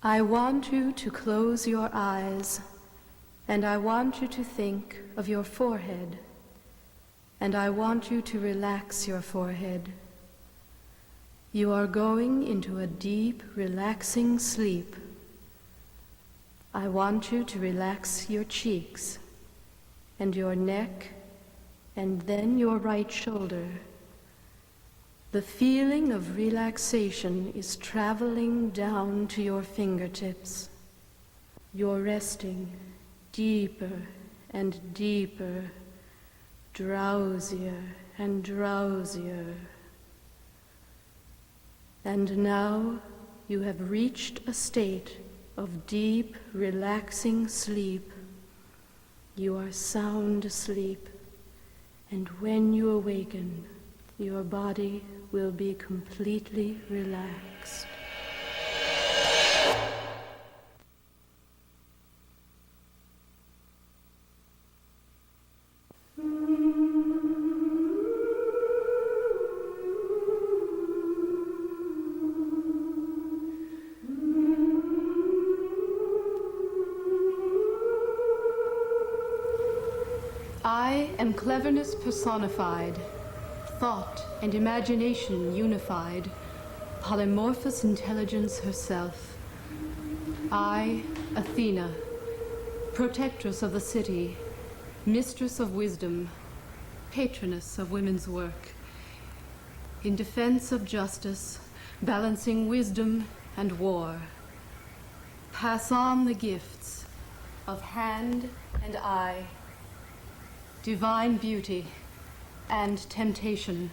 I want you to close your eyes, and I want you to think of your forehead, and I want you to relax your forehead. You are going into a deep, relaxing sleep. I want you to relax your cheeks, and your neck, and then your right shoulder. The feeling of relaxation is traveling down to your fingertips. You're resting deeper and deeper, drowsier and drowsier. And now you have reached a state of deep, relaxing sleep. You are sound asleep, and when you awaken, your body will be completely relaxed. I am cleverness personified, thought and imagination unified, polymorphous intelligence herself. I, Athena, protectress of the city, mistress of wisdom, patroness of women's work, in defense of justice, balancing wisdom and war. Pass on the gifts of hand and eye, divine beauty and temptation,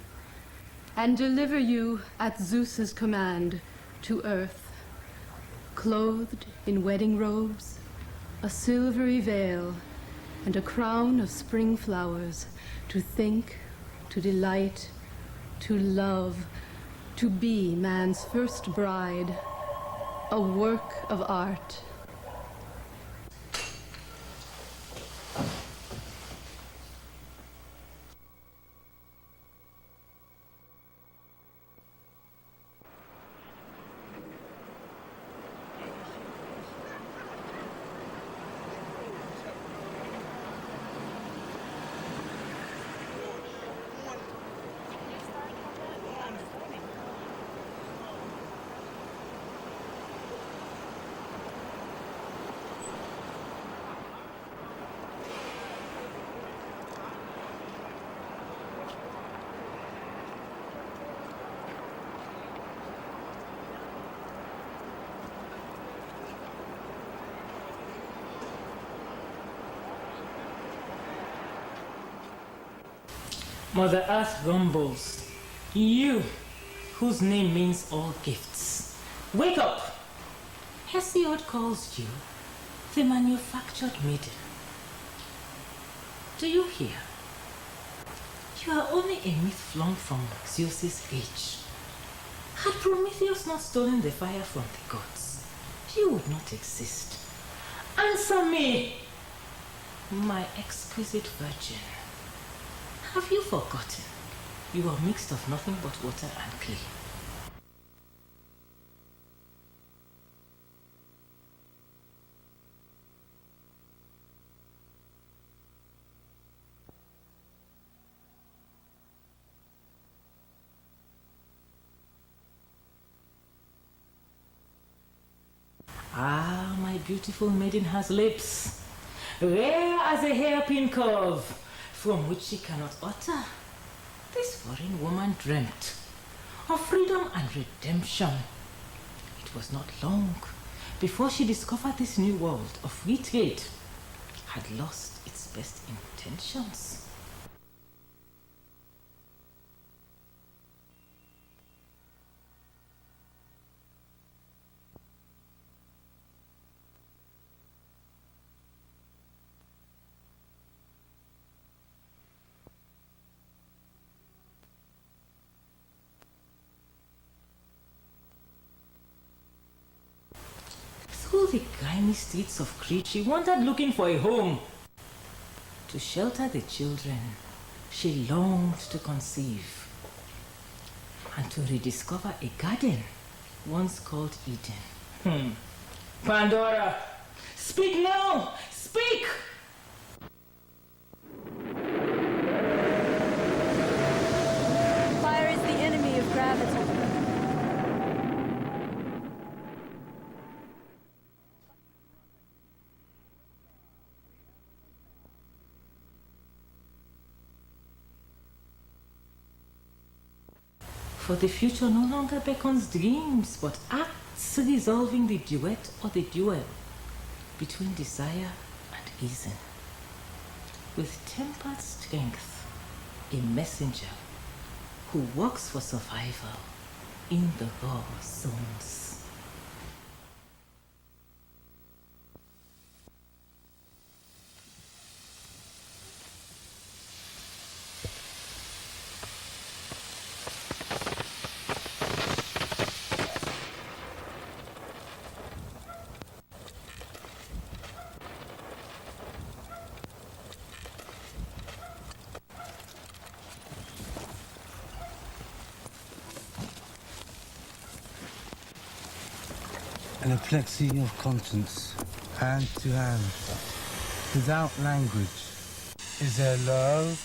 and deliver you at Zeus's command to earth, clothed in wedding robes, a silvery veil, and a crown of spring flowers, to think, to delight, to love, to be man's first bride, a work of art. Mother Earth rumbles. You, whose name means all gifts. Wake up! Hesiod calls you the manufactured maiden. Do you hear? You are only a myth flung from Zeus's age. Had Prometheus not stolen the fire from the gods, you would not exist. Answer me, my exquisite virgin. Have you forgotten? You are mixed of nothing but water and clay. Ah, my beautiful maiden has lips, rare as a hairpin curve, from which she cannot utter. This foreign woman dreamt of freedom and redemption. It was not long before she discovered this new world of free trade had lost its best intentions. Through the grimy streets of Crete, she wandered looking for a home. To shelter the children, she longed to conceive and to rediscover a garden once called Eden. Pandora, speak now! Speak! Fire is the enemy of gravity. For the future no longer beckons dreams, but acts resolving the duet or the duel between desire and reason. With tempered strength, a messenger who works for survival in the raw zones. An aplexy of conscience, hand to hand, without language. Is there love?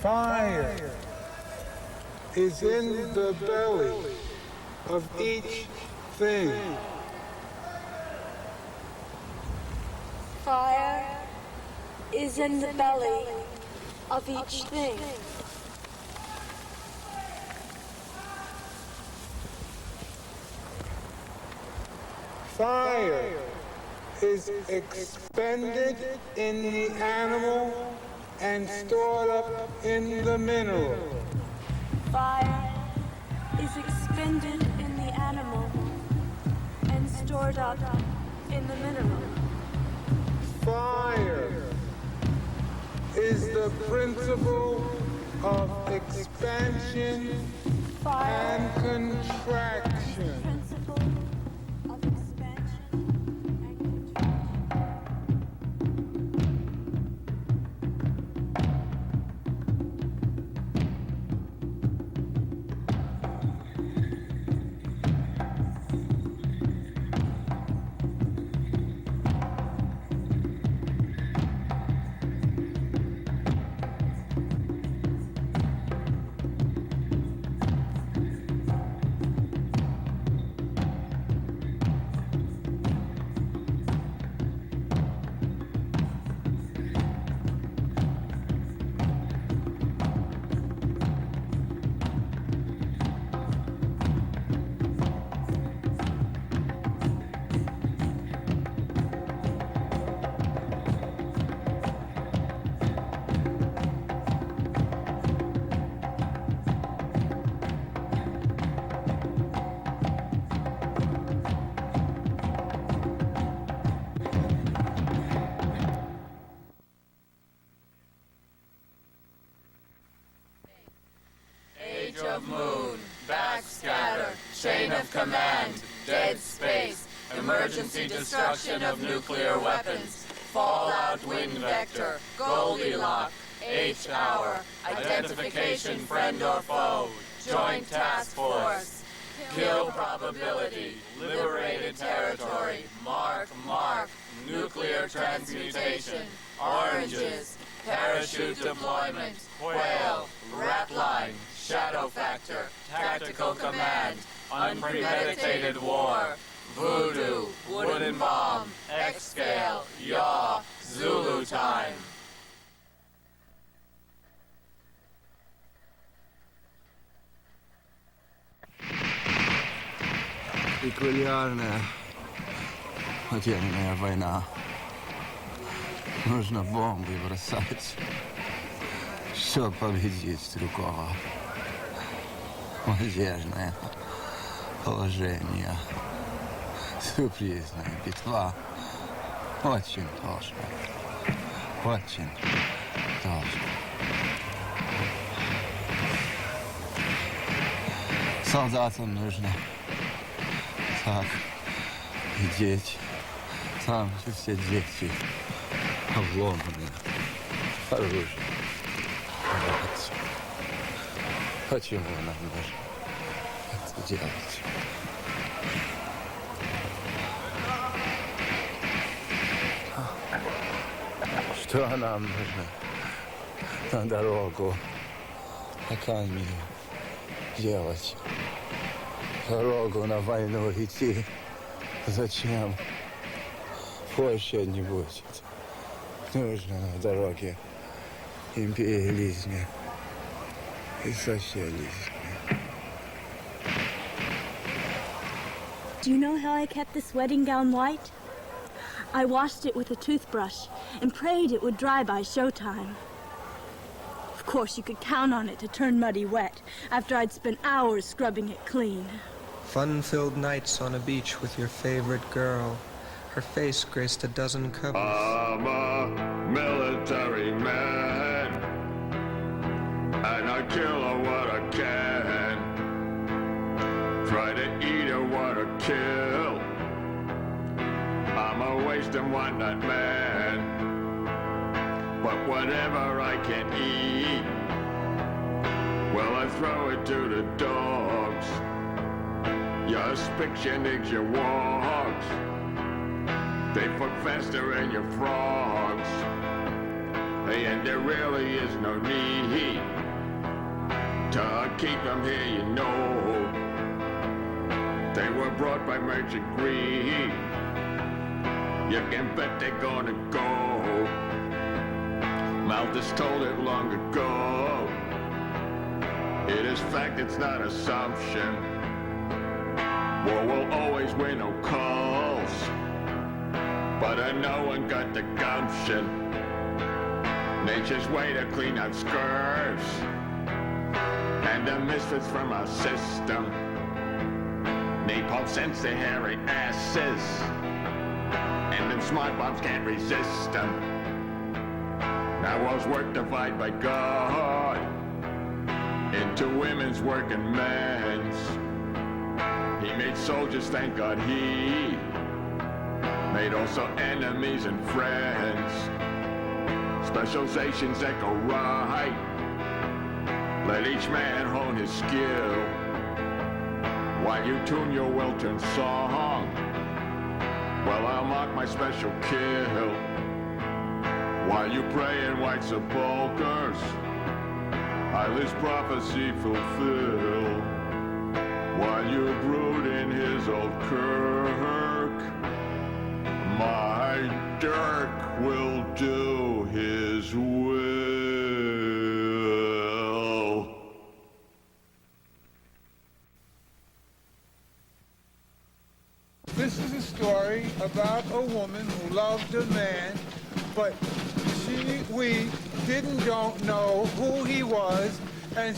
Fire is in the belly of each thing. Fire is in the belly of each thing. Fire is expended in the animal and stored up in the mineral. Fire is expended in the animal and stored up in the mineral. Fire is the principle of expansion and contraction. Principle of expansion and contraction. Of moon, backscatter, chain of command, dead space, emergency destruction of nuclear weapons, fallout wind vector, Goldilocks, H-hour, identification friend or foe, joint task force, kill probability, liberated territory, mark, nuclear transmutation, oranges, parachute deployment, quail, ratline, shadow shadow factor, tactical command, unpremeditated war, voodoo, wooden bomb, X-scale, yaw, Zulu time. Пекулярная, потерянная война. Нужно бомбы бросать, чтобы победить другого. Мятежное положение. Сюрпризная битва. Очень должно. Очень должно. Солдатам нужно так и дети. Там же все дети обломанные. Оружие. Вот. Почему нам нужно это делать? Что нам нужно на дорогу оками делать? Дорогу на войну идти. Зачем? Позже не будет. Нужно на дороге империализме и социализме. Do you know how I kept this wedding gown white? I washed it with a toothbrush and prayed it would dry by showtime. Of course, you could count on it to turn muddy wet after I'd spent hours scrubbing it clean. Fun-filled nights on a beach with your favorite girl. Her face graced a dozen covers. I'm a military man, and I kill what I can. Try to eat what I kill. I'm a waste and one-night man, but whatever I can eat, well, I throw it to the dogs. Your fiction eggs your wogs. They fuck faster than your frogs. And there really is no need to keep them here, you know. They were brought by merchant greed. You can bet they're gonna go. Malthus told it long ago. It is fact, it's not assumption. War will always win, no calls. But no one got the gumption. Nature's way to clean out scurves and the misfits from our system. Napalm sends their hairy asses, and them smart bombs can't resist them. Now war's work divided by God into women's work and men's. He made soldiers, thank God he made also enemies and friends. Specializations that go right. Let each man hone his skill while you tune your well-tuned song. Well, I'll mark my special kill while you pray in white sepulchres. Eyeless prophecy fulfill while you brood in his old kirk. My Dirk will do his will. This is a story about a woman who loved a man, but we don't know who he was, and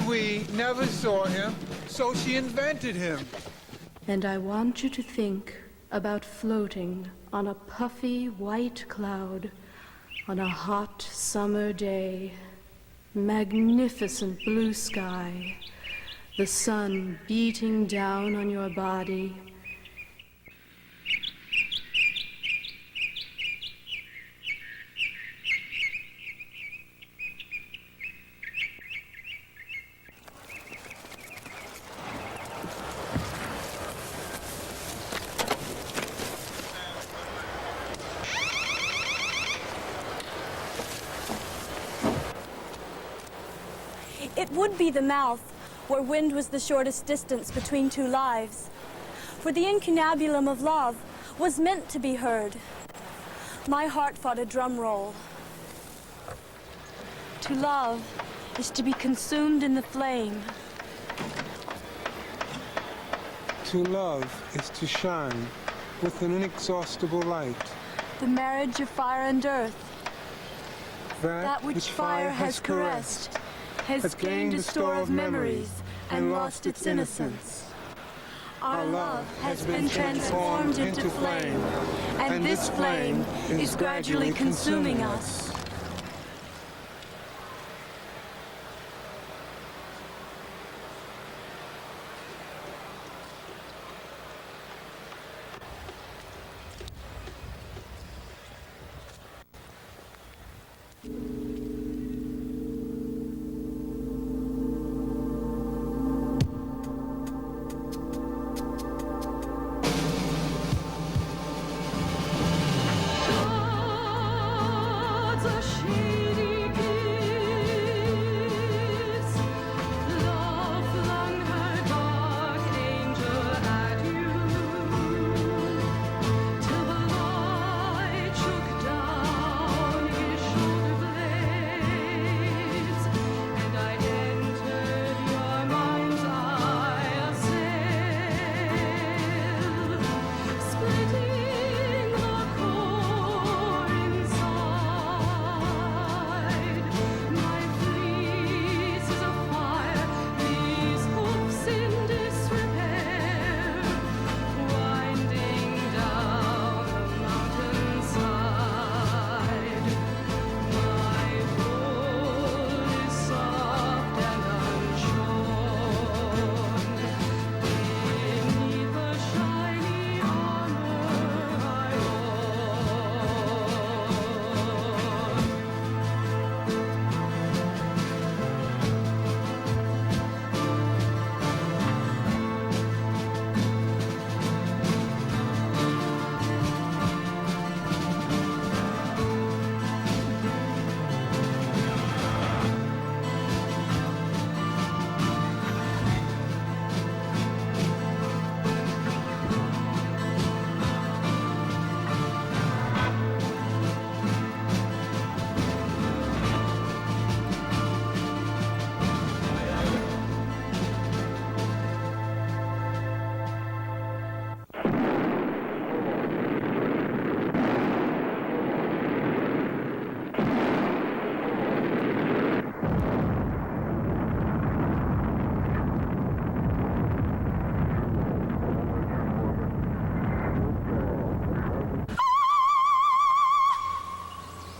we never saw him, so she invented him. And I want you to think about floating on a puffy white cloud on a hot summer day, magnificent blue sky, the sun beating down on your body. It would be the mouth, where wind was the shortest distance between two lives. For the incunabulum of love was meant to be heard. My heart fought a drum roll. To love is to be consumed in the flame. To love is to shine with an inexhaustible light. The marriage of fire and earth. That which fire has caressed has gained a store of memories and lost its innocence. Our love has been transformed into flame, and this flame is gradually consuming us.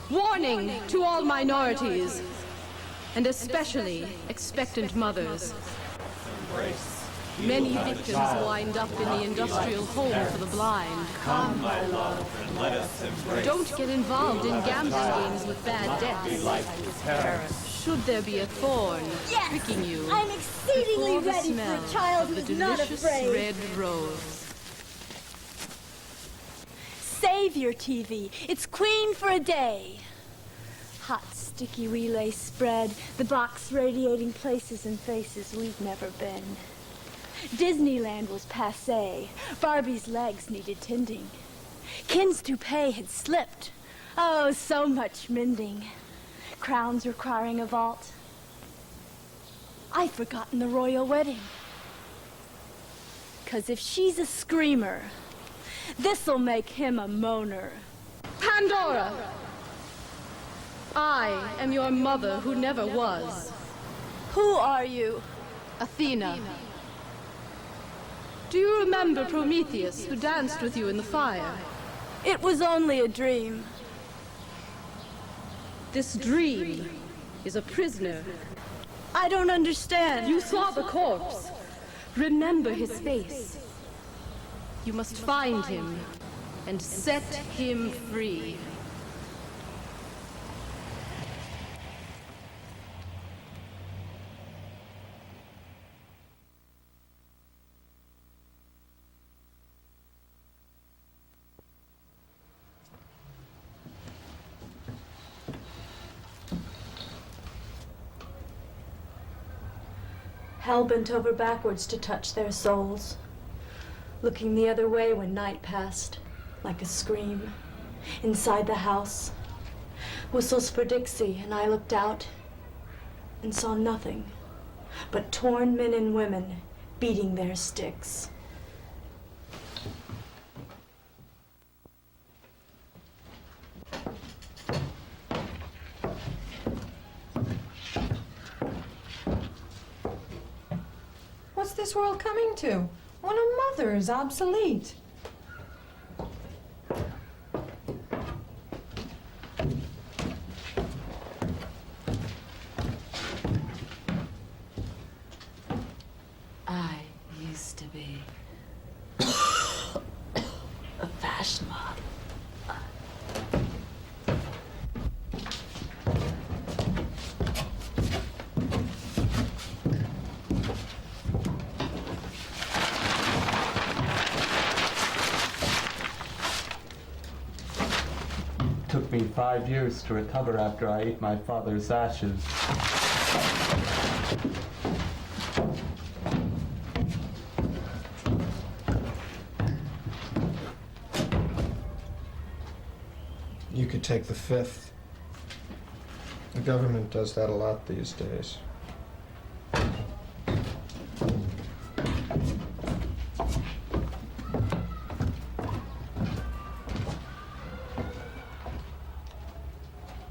Warning to all minorities, and especially expectant mothers. Many victims wind up in the industrial home for the blind. Come, my love, and let us embrace. Don't get involved in gambling games with bad debts. Should there be a thorn pricking you, I'm exceedingly before the ready for smell a child of the who's not delicious afraid. red rose. Save your TV. It's queen for a day. Hot, sticky relay spread, the box radiating places and faces we've never been. Disneyland was passé. Barbie's legs needed tending. Ken's toupee had slipped. Oh, so much mending. Crowns requiring a vault. I'd forgotten the royal wedding. 'Cause if she's a screamer, this'll make him a moaner. Pandora! I am your mother who never was. Who are you? Athena. Do you remember Prometheus who danced with you in the fire? It was only a dream. This dream is a prisoner. I don't understand. You saw the corpse. Remember his face. You must find him and set him free. hell bent over backwards to touch their souls, looking the other way when night passed, like a scream. Inside the house, whistles for Dixie, and I looked out and saw nothing but torn men and women beating their sticks. What's this world coming to? When a mother is obsolete. I used to be a fashion model. Took me 5 years to recover after I ate my father's ashes. You could take the 5th. The government does that a lot these days.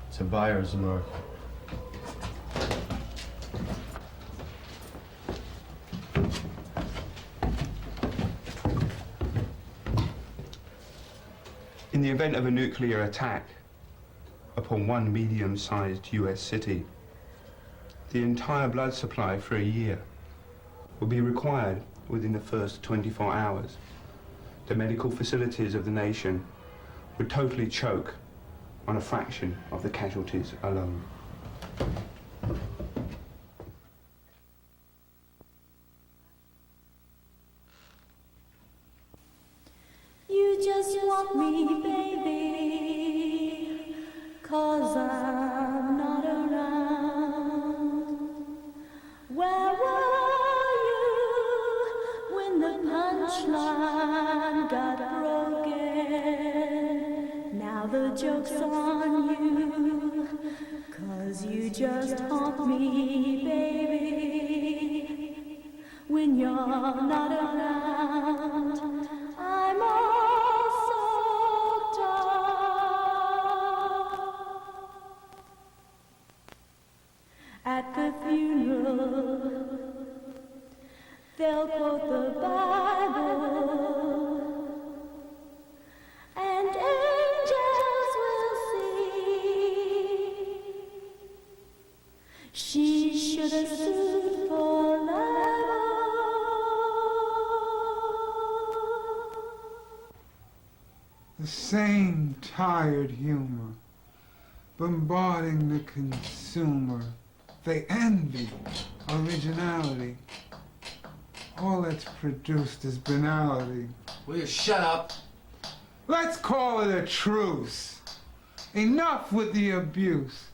It's a buyer's market. In the event of a nuclear attack upon one medium-sized US city, the entire blood supply for a year will be required within the first 24 hours. The medical facilities of the nation would totally choke on a fraction of the casualties alone. You just want me, baby, 'cause I'm not around. Where were you when the punchline got broken? Now the joke's on you, 'cause you just haunt me, baby, when you're not around. I'm all soaked up. At the funeral, they'll quote the Bible, and angels will sing. She should have sued for love. The same tired humor, bombarding the consumer. They envy originality. All that's produced is banality. Will you shut up? Let's call it a truce. Enough with the abuse.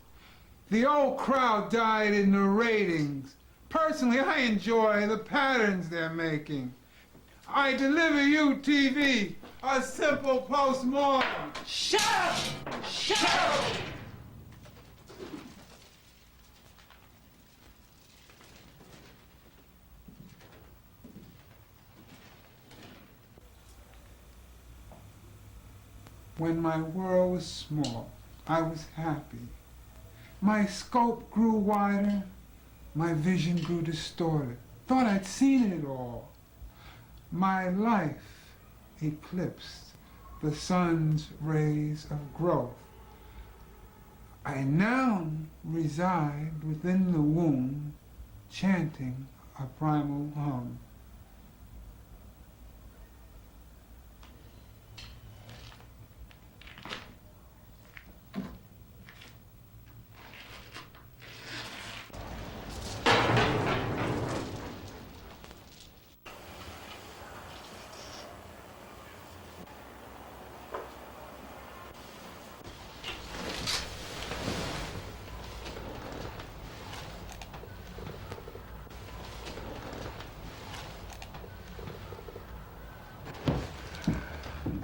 The old crowd died in the ratings. Personally, I enjoy the patterns they're making. I deliver you, TV, a simple postmortem. Shut up! Shut up! When my world was small, I was happy. My scope grew wider, my vision grew distorted. Thought I'd seen it all. My life eclipsed the sun's rays of growth. I now reside within the womb, chanting a primal hum.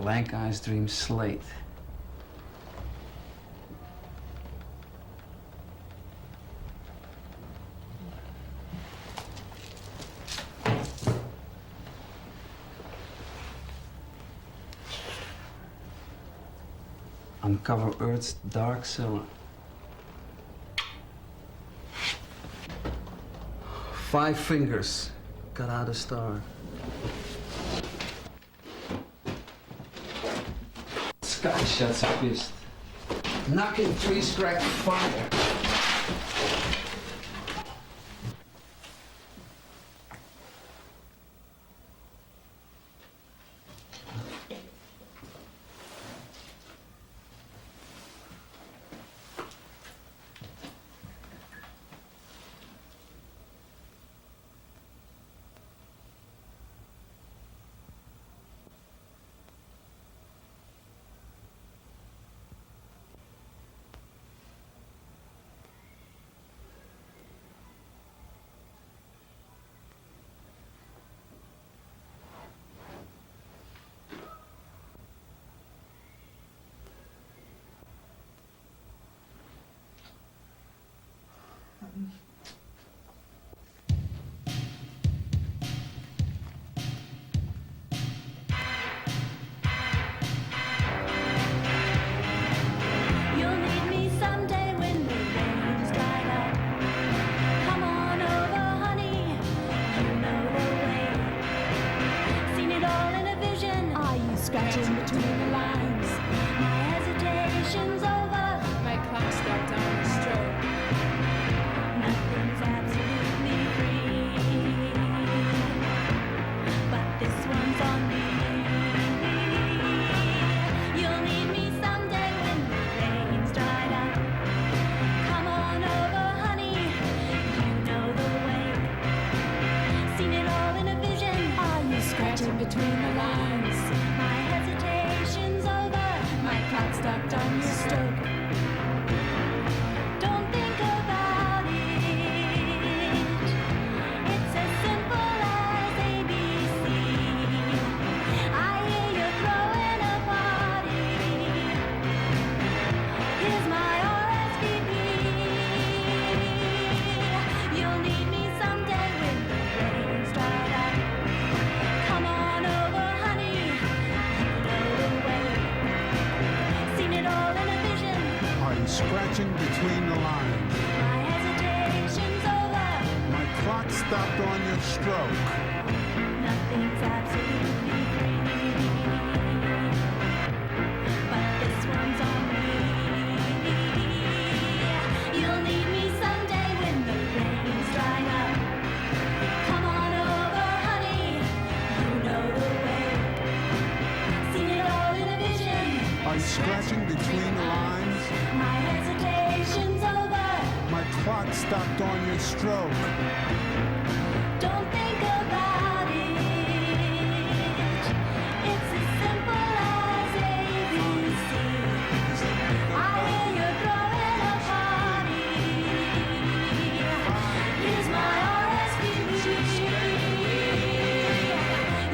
blank eyes dream slate. Uncover Earth's dark cellar. 5 fingers cut out a star. Sky shuts a fist. Knocking trees crack fire. Scratching between the lines. My hesitation's over. My clock stopped on the stroke. Nothing's absolutely free, but this one's on me. You'll need me someday when the rain's dried up. Come on over, honey. You know the way. Seen it all in a vision. Are you scratching between the lines? Clock stopped on your stroke. Don't think about it. It's as simple as ABC. I hear you throwing a party. Here's my RSVP. You'll need me someday when the rain's dried up. Come on over, honey. You know the way. Are you scratching between the lines? My hesitation's over. My clock stopped on your stroke. Nothing's absolutely free, but this one's on me. You'll need me someday when the rain's dried up. Come on over, honey. You know the way. Seen it all in a vision. Are you scratching between the lines? My hesitation's over. My clock stopped on your stroke. Don't think about it. It's as simple as ABC. I hear you throwing a party. Here's my RSVP.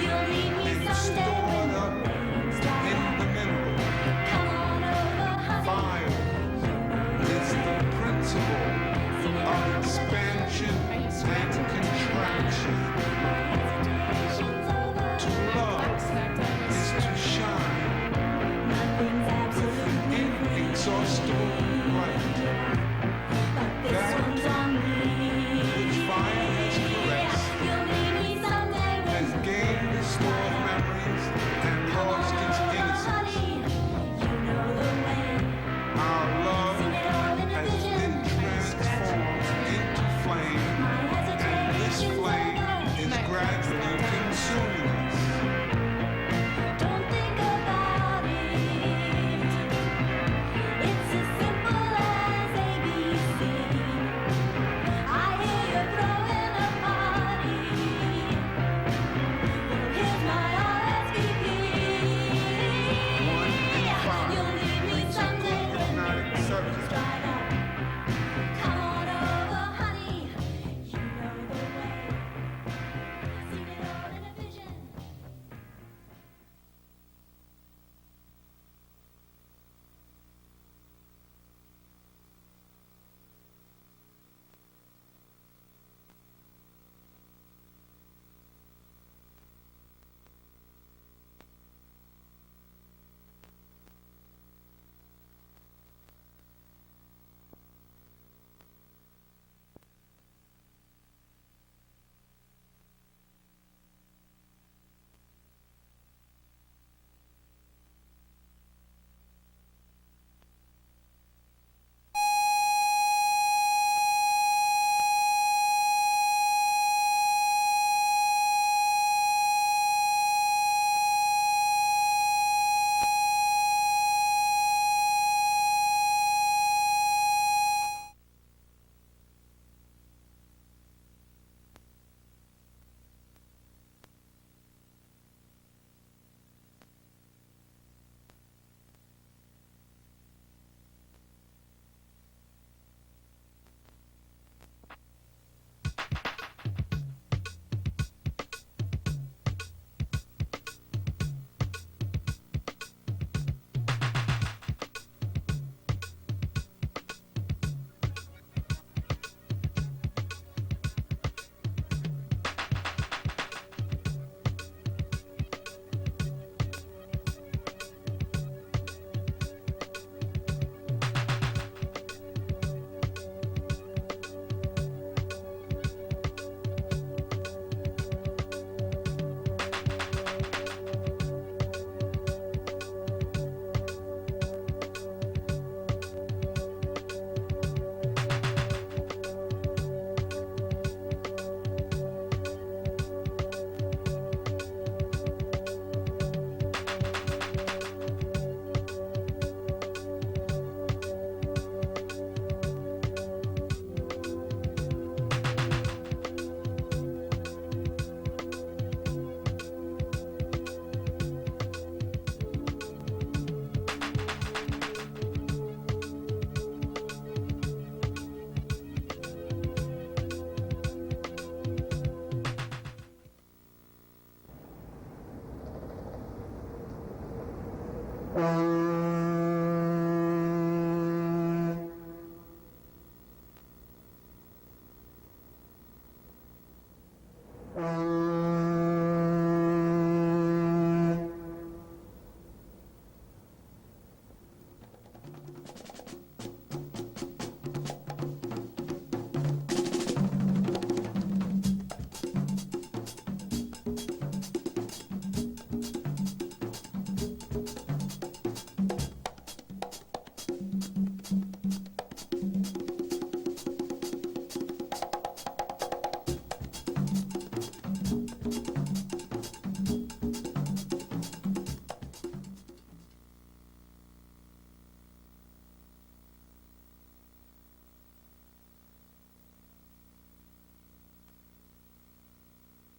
You'll need me someday when the rain's dried up. Come on over, honey. It's the principle of expansion and contraction. To love is to shine. Inexhaustible light. That which fire has caressed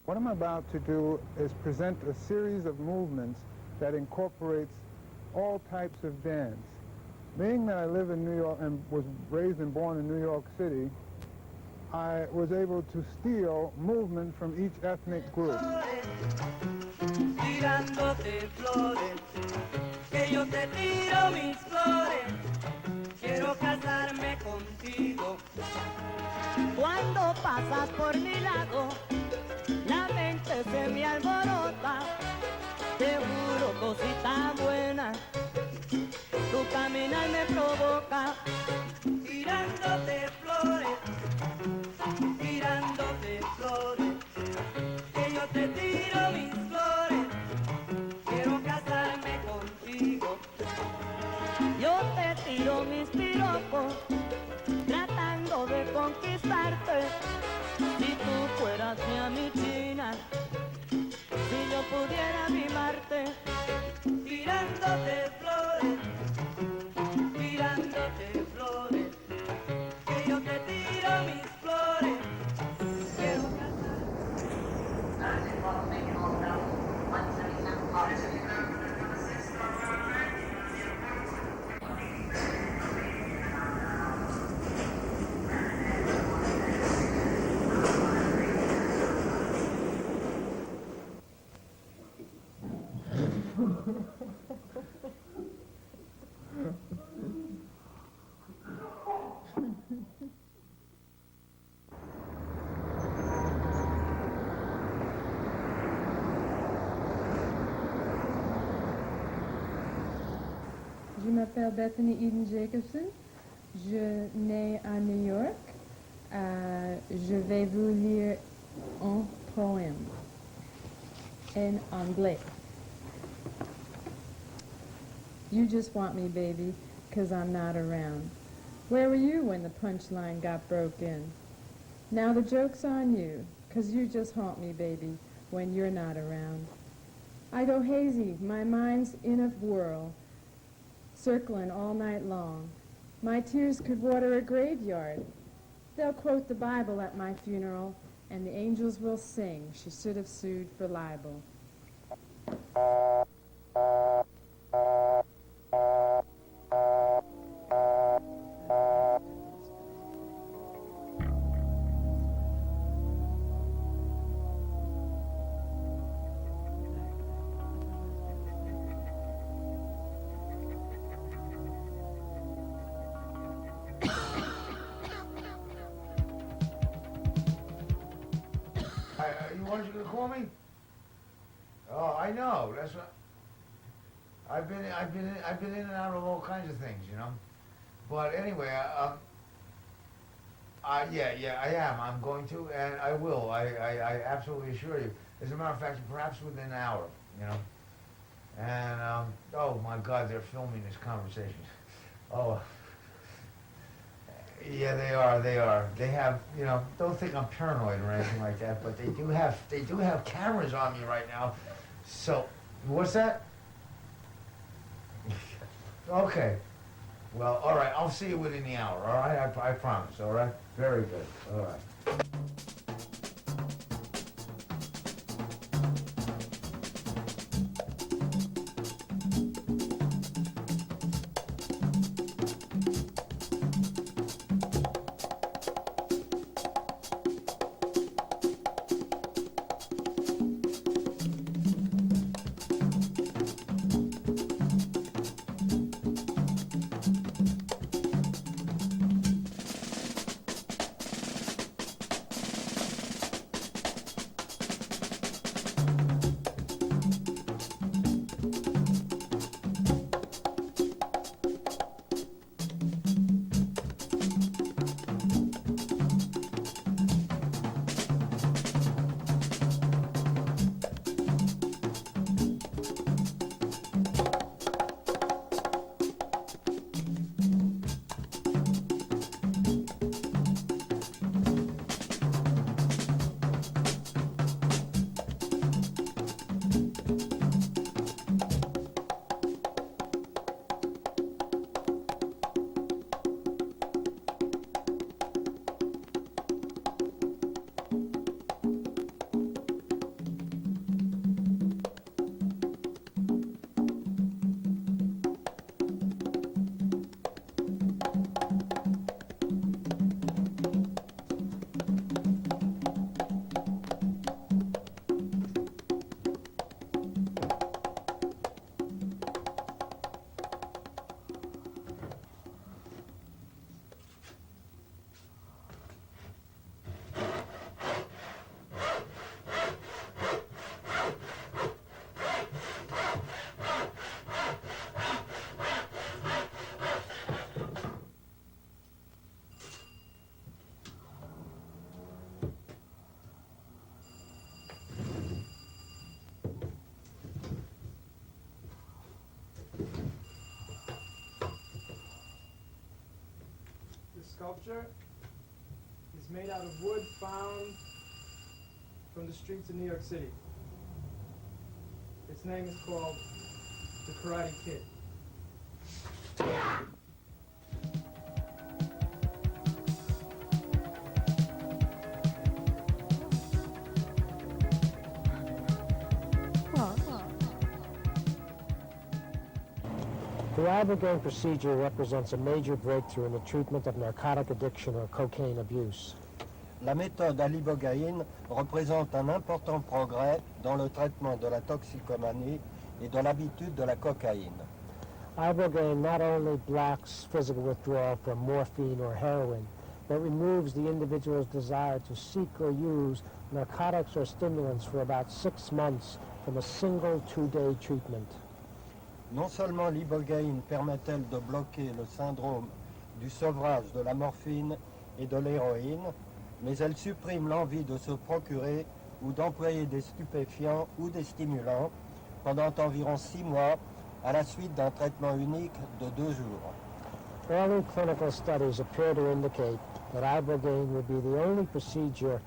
What I'm about to do is present a series of movements that incorporates all types of dance. Being that I live in New York and was raised and born in New York City, I was able to steal movement from each ethnic group. Tirándote flores, que yo te tiro mis flores, quiero casarme contigo. Cuando pasas por mi lado, la mente se me alborota. Te juro, cosita buena, tu caminar me provoca. Tirándote flores, que yo te tiro mis flores, quiero casarme contigo. Yo te tiro mis piropos, tratando de conquistarte. Si tú fueras mi china, si yo pudiera mimarte. Tirándote flores, que yo te tiro mis flores, quiero Je m'appelle Bethany Eden Jacobson. Je nais à New York. Je vais vous lire un poème en anglais. You just want me, baby, 'cause I'm not around. Where were you when the punchline got broke in? Now the joke's on you, 'cause you just haunt me, baby, when you're not around. I go hazy, my mind's in a whirl, circling all night long. My tears could water a graveyard. They'll quote the Bible at my funeral, and the angels will sing she should have sued for libel. Weren't you gonna call me? Oh, I know. That's what. I've been in and out of all kinds of things, you know. But anyway, yeah, I am. I'm going to, and I will. I absolutely assure you. As a matter of fact, perhaps within an hour, you know. And oh my God, they're filming this conversation. Oh. Yeah, they are. They have, you know, don't think I'm paranoid or anything like that, but they do have cameras on me right now. So, what's that? Okay. Well, all right, I'll see you within the hour, all right? I promise, all right? Very good, all right. sculpture is made out of wood found from the streets of New York City. Its name is called The Karate Kid. The ibogaine procedure represents a major breakthrough in the treatment of narcotic addiction or cocaine abuse. La méthode à l'ibogaïne représente un important progrès dans le traitement de la toxicomanie et de l'habitude de la cocaïne. Ibogaine not only blocks physical withdrawal from morphine or heroin, but removes the individual's desire to seek or use narcotics or stimulants for about 6 months from a single 2-day treatment. Non seulement l'ibogaïne permet-elle de bloquer le syndrome du sevrage de la morphine et de l'héroïne, mais elle supprime l'envie de se procurer ou d'employer des stupéfiants ou des stimulants pendant environ 6 mois à la suite d'un traitement unique de 2 jours. Early clinical studies appear to indicate that ibogaine would be the only procedure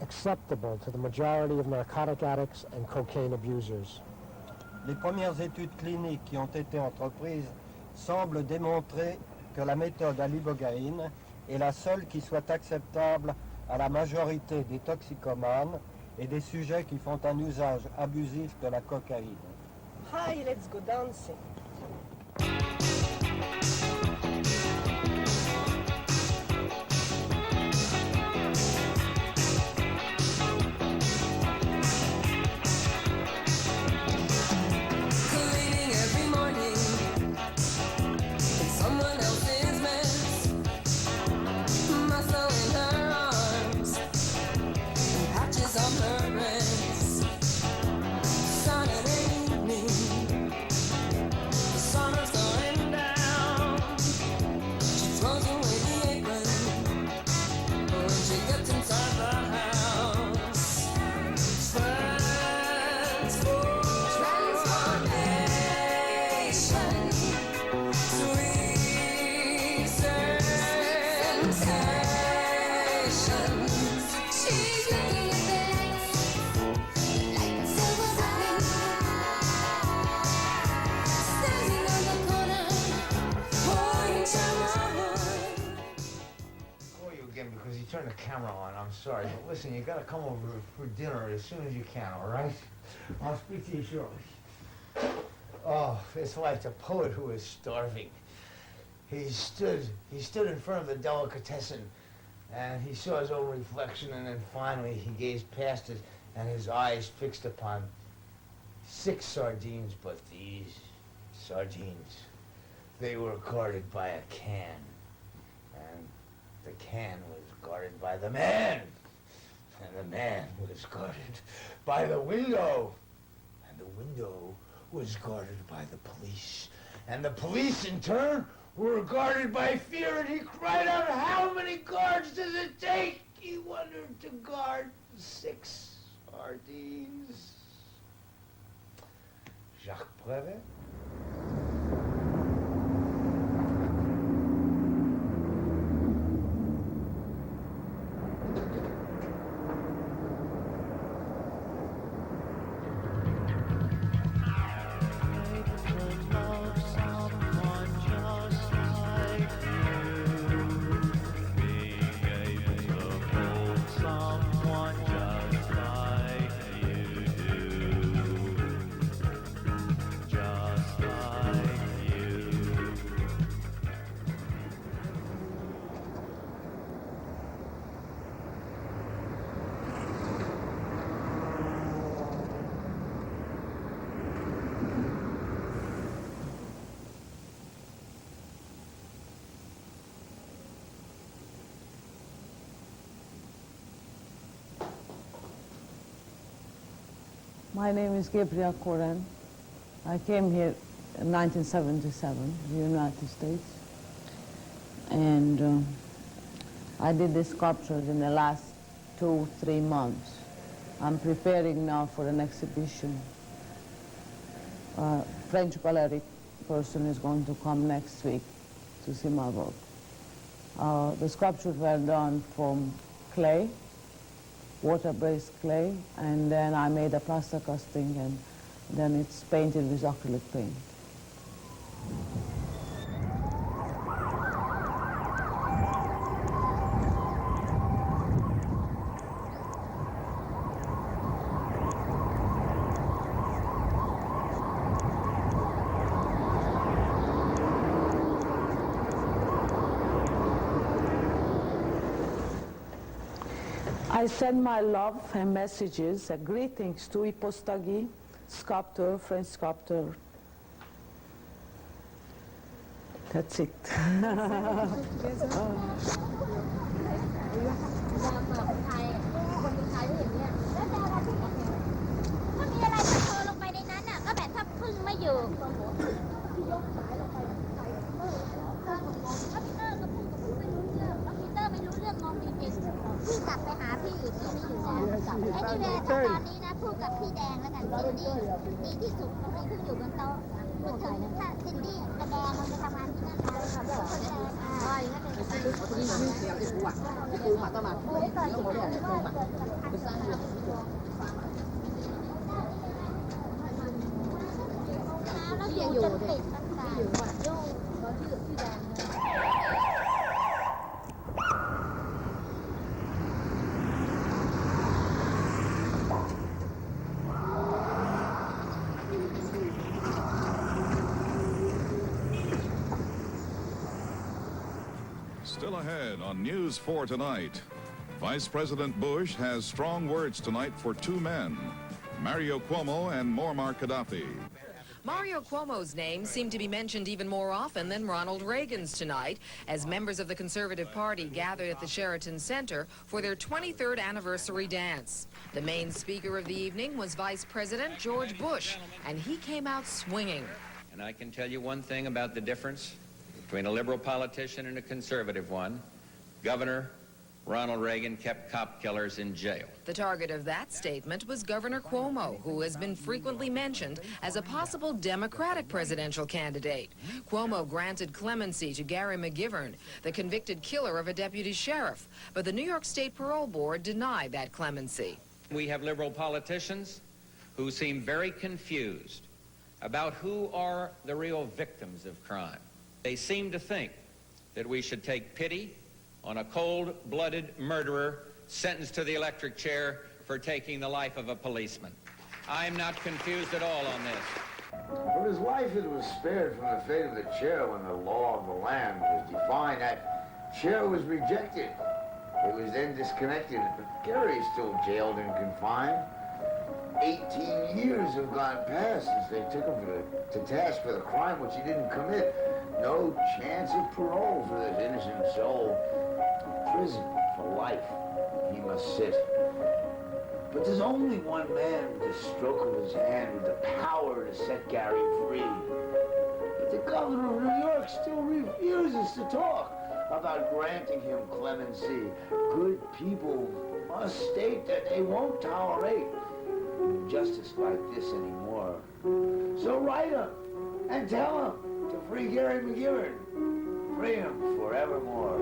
acceptable to the majority of narcotic addicts and cocaine abusers. Les premières études cliniques qui ont été entreprises semblent démontrer que la méthode à l'ibogaïne est la seule qui soit acceptable à la majorité des toxicomanes et des sujets qui font un usage abusif de la cocaïne. Hi, let's go dancing. Turn the camera on, I'm sorry, but listen, you gotta come over for dinner as soon as you can, all right? I'll speak to you shortly. Oh, it's like the poet who is starving. He stood in front of the delicatessen, and he saw his own reflection, and then finally he gazed past it, and his eyes fixed upon 6 sardines, but these sardines, they were guarded by a can, and the can was guarded by the man, and the man was guarded by the window, and the window was guarded by the police, and the police in turn were guarded by fear, and he cried out, how many guards does it take? He wanted to guard 6 sardines. Jacques Prévert? My name is Gabrielle Coren. I came here in 1977 to the United States. And I did the sculptures in the last 2-3 months. I'm preparing now for an exhibition. A French gallery person is going to come next week to see my work. The sculptures were done from clay, water-based clay, and then I made a plaster casting, and then it's painted with acrylic paint. I send my love and messages, greetings to Ipostaghi, sculptor, French sculptor. That's it. Still ahead on News 4 tonight. Vice President Bush has strong words tonight for two men, Mario Cuomo and Muammar Gaddafi. Mario Cuomo's name seemed to be mentioned even more often than Ronald Reagan's tonight, as members of the Conservative Party gathered at the Sheraton Center for their 23rd anniversary dance. The main speaker of the evening was Vice President George Bush, and he came out swinging. And I can tell you one thing about the difference between a liberal politician and a conservative one. Governor Ronald Reagan kept cop killers in jail. The target of that statement was Governor Cuomo, who has been frequently mentioned as a possible Democratic presidential candidate. Cuomo granted clemency to Gary McGivern, the convicted killer of a deputy sheriff, but the New York State Parole Board denied that clemency. We have liberal politicians who seem very confused about who are the real victims of crime. They seem to think that we should take pity on a cold-blooded murderer sentenced to the electric chair for taking the life of a policeman. I'm not confused at all on this. For his life, it was spared from the fate of the chair when the law of the land was defined. That chair was rejected. It was then disconnected. But Gary is still jailed and confined. 18 years have gone past since they took him to task for the crime which he didn't commit. No chance of parole for this innocent soul. Prison for life. He must sit. But there's only one man with the stroke of his hand with the power to set Gary free. But the governor of New York still refuses to talk about granting him clemency. Good people must state that they won't tolerate justice like this anymore. So write him and tell him to free Gary McGivern. Free him forevermore.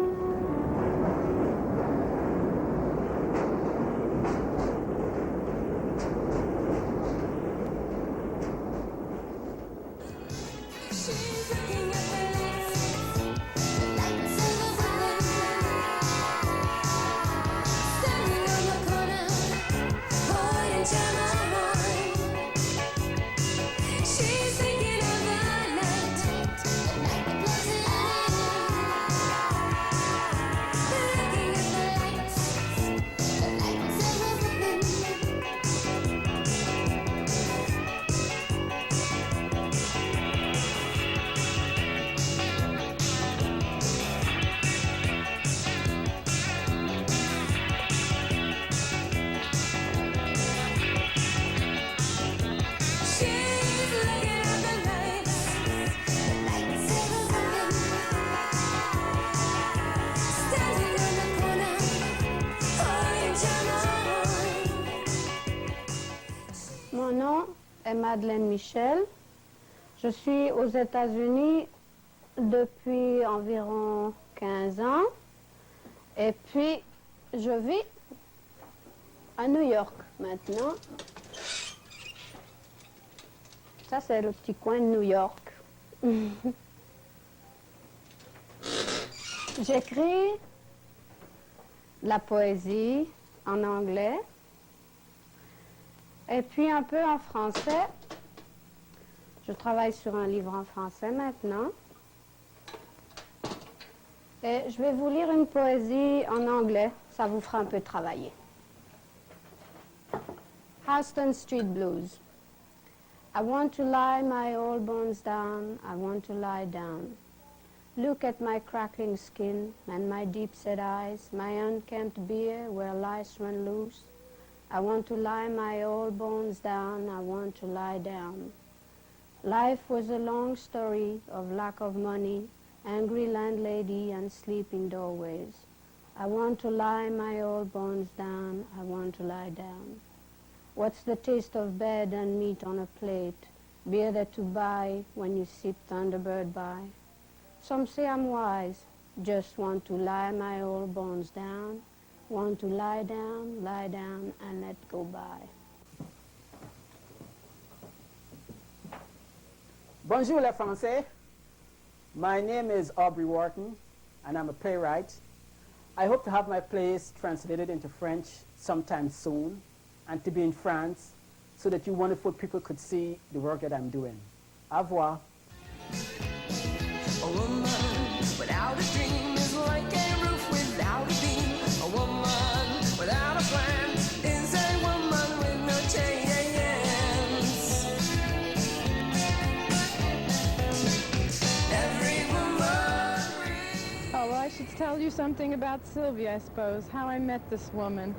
Mon nom est Madeleine Michel. Je suis aux États-Unis depuis environ 15 ans. Et puis, je vis à New York maintenant. Ça, c'est le petit coin de New York. J'écris de la poésie en anglais et puis un peu en français. Je travaille sur un livre en français maintenant. Et je vais vous lire une poésie en anglais, ça vous fera un peu travailler. Houston Street Blues. I want to lie my old bones down, I want to lie down. Look at my crackling skin and my deep-set eyes, my unkempt beard where lice run loose. I want to lie my old bones down, I want to lie down. Life was a long story of lack of money, angry landlady and sleeping doorways. I want to lie my old bones down, I want to lie down. What's the taste of bed and meat on a plate, beer that to buy when you sip Thunderbird by? Some say I'm wise, just want to lie my old bones down, want to lie down, and let go by. Bonjour les Français. My name is Aubrey Wharton, and I'm a playwright. I hope to have my plays translated into French sometime soon, and to be in France so that you wonderful people could see the work that I'm doing. Au revoir. A woman without a dream is like a roof without a beam. A woman without a plan is a woman with no chance. Every woman. Oh, well, I should tell you something about Sylvia, I suppose, how I met this woman.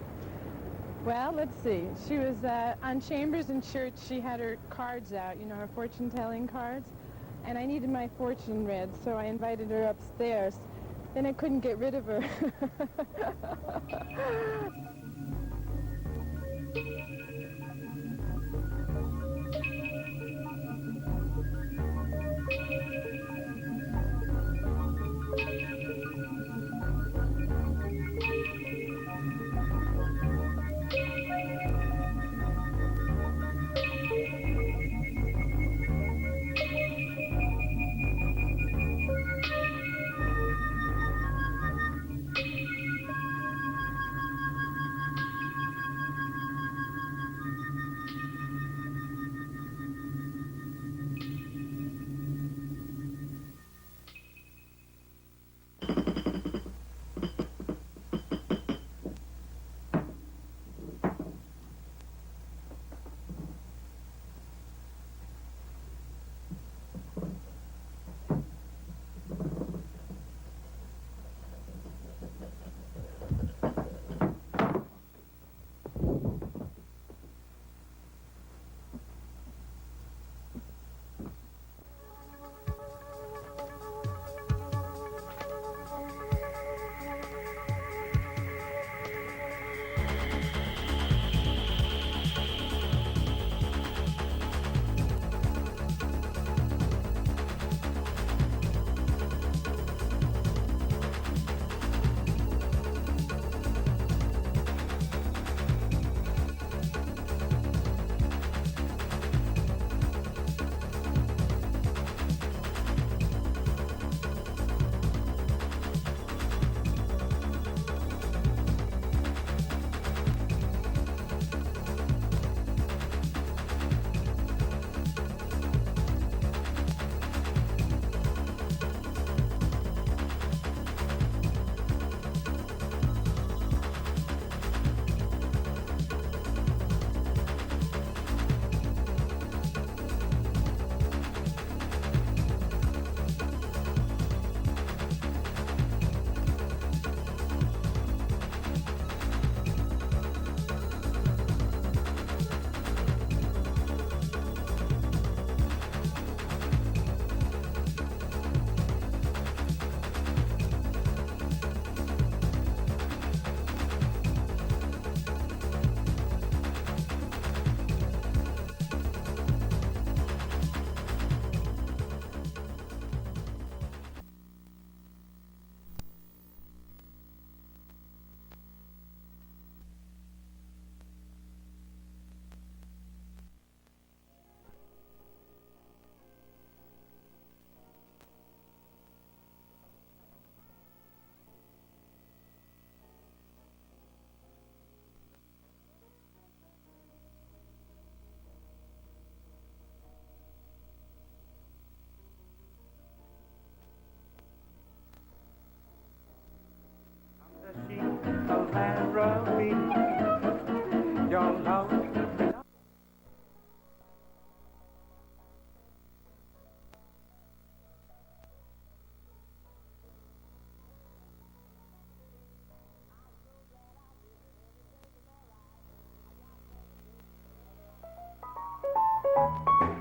Well, let's see. She was on Chambers in Church. She had her cards out, you know, her fortune-telling cards. And I needed my fortune read, so I invited her upstairs. Then I couldn't get rid of her.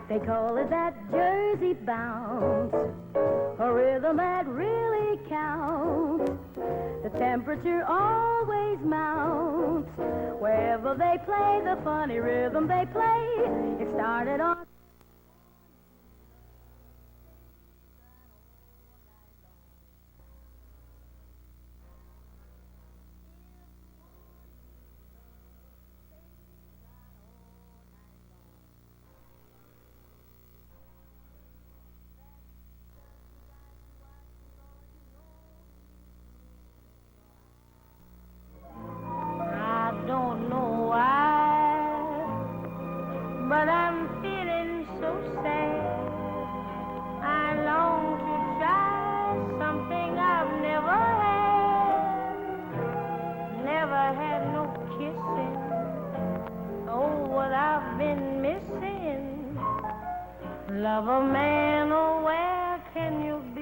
They call it that Jersey bounce, a rhythm that really counts. The temperature always mounts wherever they play the funny rhythm they play. It started on. I don't know why, but I'm feeling so sad. I long to try something I've never had no kissing. Oh, what I've been missing. Lover man, oh, where can you be?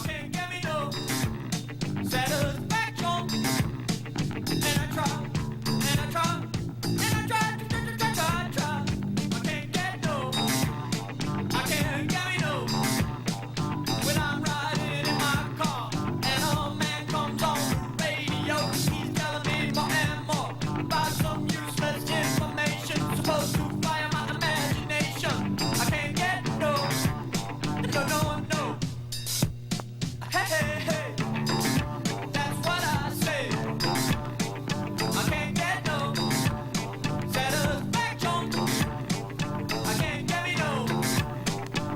Can't get me no satisfaction. And I try, and I try, and I try. I can't get no, I can't get me no. When I'm riding in my car, and a man comes on the radio, he's telling me more and more about some useless information supposed to fire my imagination. I can't get no, no. Hey, hey, that's what I say. I can't get no satisfaction. I can't get me no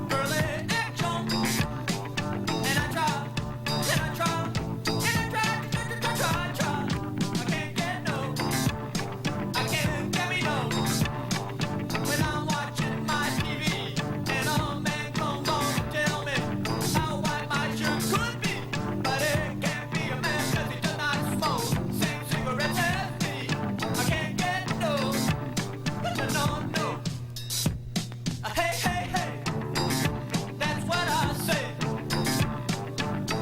girly action. And I try, and I try, and I try. I can't get no, I can't get me no. When I'm watching my TV and a man comes on to tell me how white my shirt could be. But it can't be a man 'cause he does not smoke same cigarettes as me. I can't get no. Hey, hey, hey, that's what I say.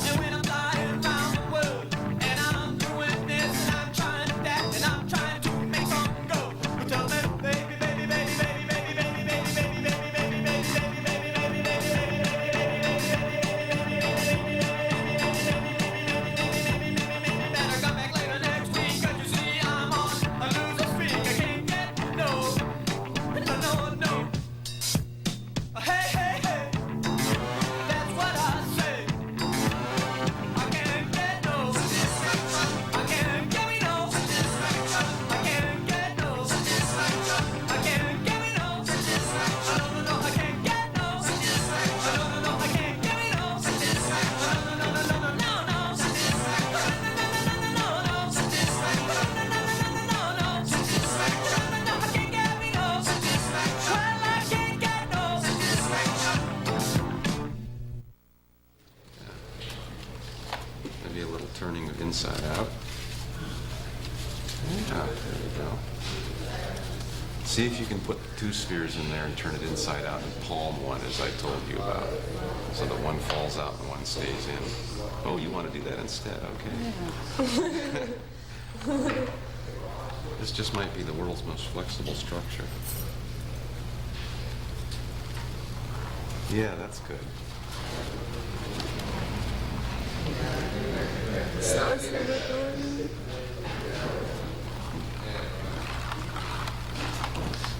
And when I'm flying around the world and I'm doing this and I'm trying that and I'm trying to make something go, you tell me, baby, baby, baby, baby, baby, baby, baby, baby, baby, baby, baby, better come back later next week 'cause you see I'm on a loser streak. I can't get no. Hey, hey, hey, that's what I say. I can't get no. I can't get me no. I can't get no. I can't get me no. No, I can't get no. No, I can't get me no. Maybe a little turning of inside out. Ah, there we go. See if you can put 2 spheres in there and turn it inside out and palm one, as I told you about, so that one falls out and one stays in. Oh, you want to do that instead? Okay. This just might be the world's most flexible structure. Yeah, that's good.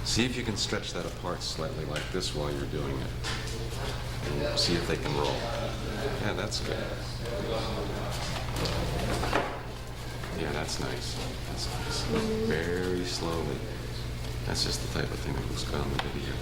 See if you can stretch that apart slightly like this while you're doing it. And see if they can roll. Yeah, that's good. Yeah, that's nice. That's nice. Very slowly. That's just the type of thing that looks good on the video.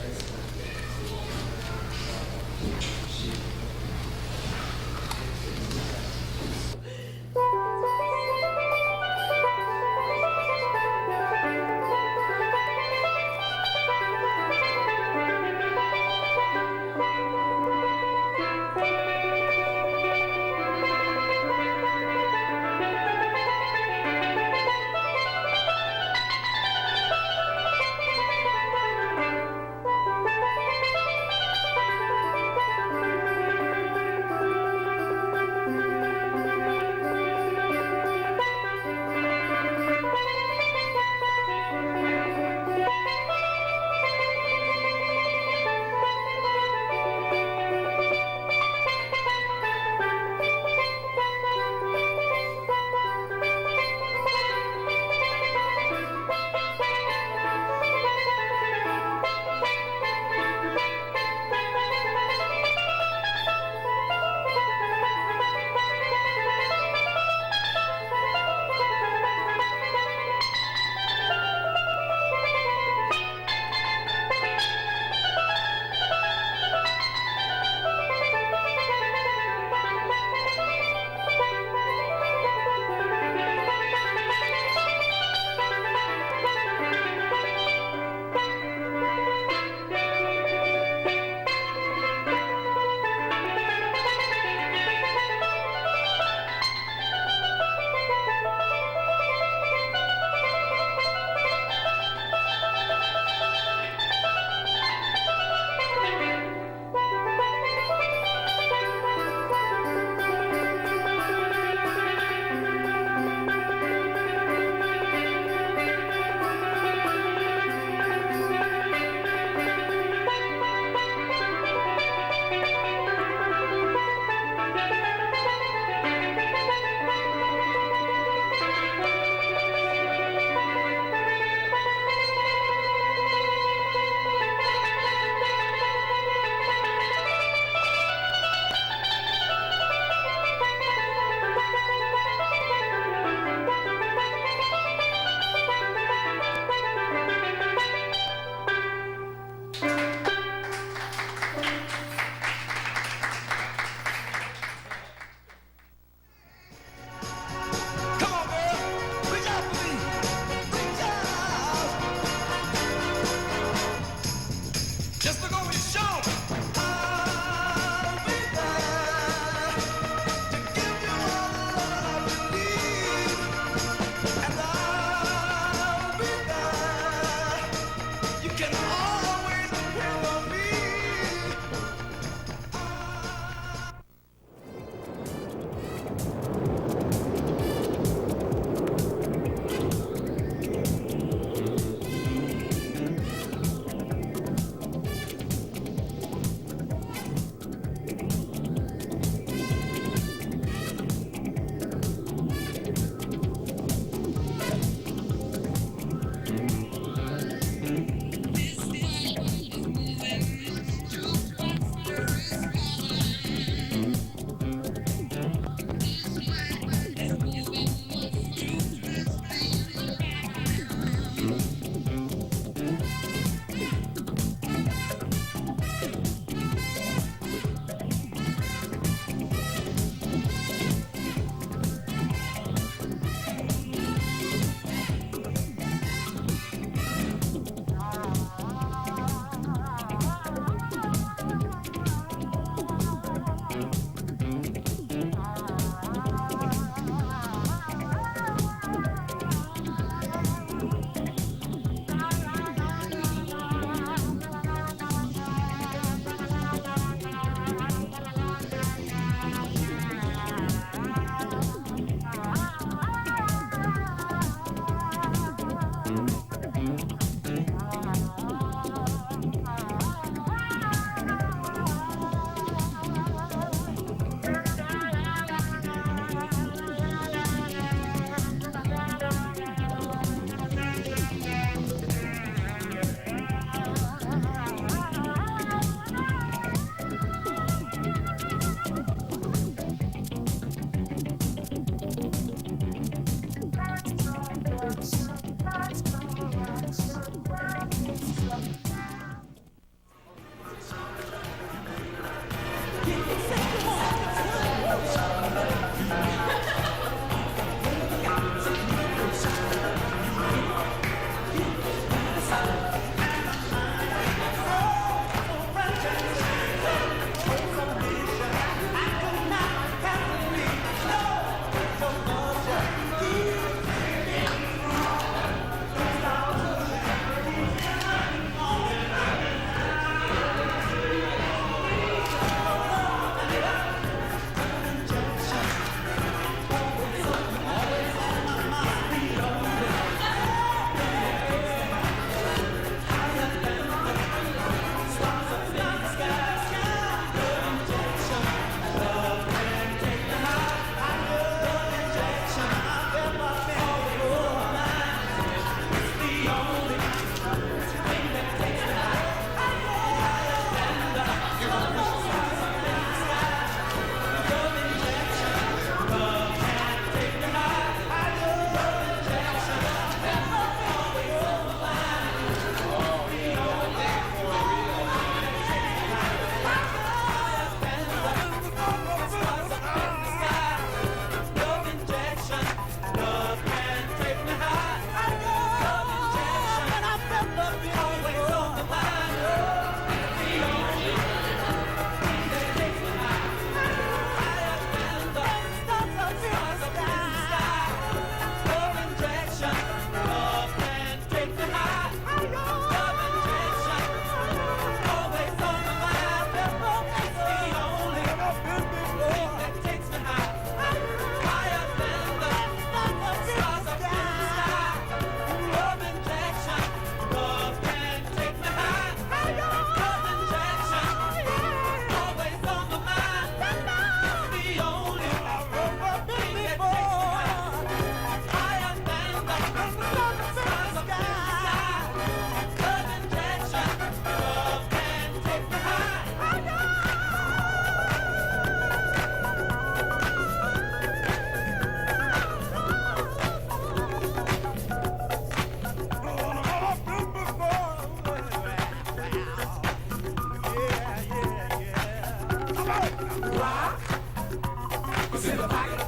What's in the pack?